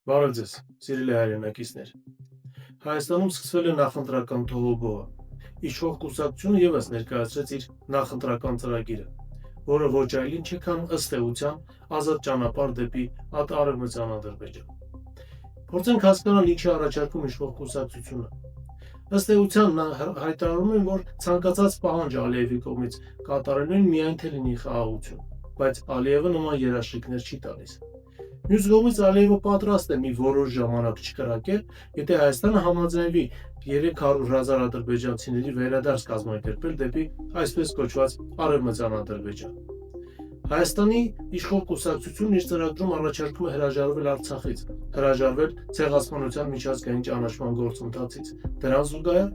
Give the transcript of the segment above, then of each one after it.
Բարև ձեզ, սիրելի հայրենակիցներ։ Հայաստանում սկսվել է նախընտրական թողոբոհը։ Իշխող կուսակցությունը ևս ներկայացրեց իր նախընտրական ծրագիրը, որը ոչ այլ ինչ է, քան ըստ էության ազատ ճանապարհ դեպի Արևմտյան Ադրբեջան։ Փորձենք հասկանալ ինչ է առաջարկում իշխող կուսակցությունը։ Ըստ էության նա հայտարարում է, որ ցանկացած պահանջ Ալիևի կողմից կատարելուն միայն թե լինի խաղաղություն, բայց Ալիևը նման երաշխիքներ չի տալիս։ Մյուս կողմից Ալիևը պատրաստ է մի որոշ ժամանակ չկրակել, եթե Հայաստանը համաձայնվի 300,000 ադրբեջանցիների վերադարձ կազմակերպել դեպի այսպես կոչված Արևմտյան Ադրբեջան։ Հայաստանի իշխող կուսակցությունն իր ծրագրում առաջարկում է հրաժարվել Արցախից, հրաժարվել ցեղասպանության միջազգային ճանաչման գործընթացից։ Դրան զուգահեռ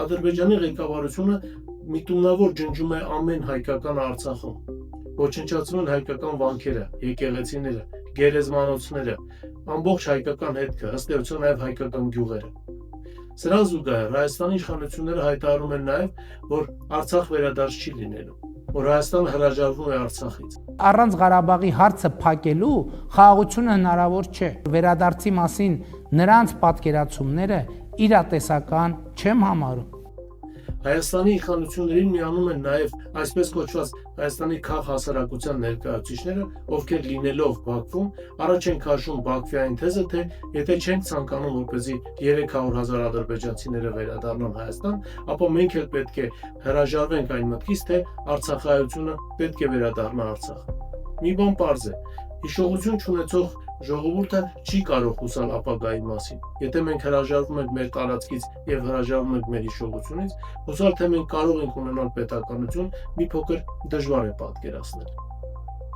Ադրբեջանի ղեկավարությունը միտումնավոր ջնջում է ամեն հայկական Արցախում, ոչնչացնում են հայկական վանքերը, եկեղեցիները, գերեզմանոցները, ամբողջ հայկական հետքը, ըստ էության նաև հայկական գյուղերը։ Սրան զուգահեռ Հայաստանի իշխանությունները հայտարարում են նաև, որ Արցախ վերադարձ չի լինելու, որ Հայաստանը հրաժարվում է Արցախից։ Առանց Ղարաբաղի հարցը փակելու խաղաղությունը հնարավոր չէ։ Վերադարձի մասին նրանց պատկերացումները իրատեսական չեմ համարում։ Հայաստանի իշխանություններին միանում են նաև այսպես կոչված Հայաստանի քաղհասարակության ներկայացուցիչները, ովքեր լինելով Բաքվում, առաջ են քաշում Բաքվյան թեզը, թե եթե չենք ցանկանում, որպեսզի 300,000 ադրբեջանցիները վերադառնան Հայաստան, ապա մենք էլ պետք է հրաժարվենք այն մտքից, թե արցախայությունը պետք է վերադառնա Արցախ։ Մի բան պարզ է, հիշողություն չունեցող ժողովուրդը չի կարող հուսալ ապագայի մասին։ Եթե մենք հրաժարվում ենք մեր տարածքից եւ հրաժարվում ենք մեր հիշողությունից, հուսալ թե մենք կարող ենք ունենալ պետականություն, մի փոքր դժվար է պատկերացնել։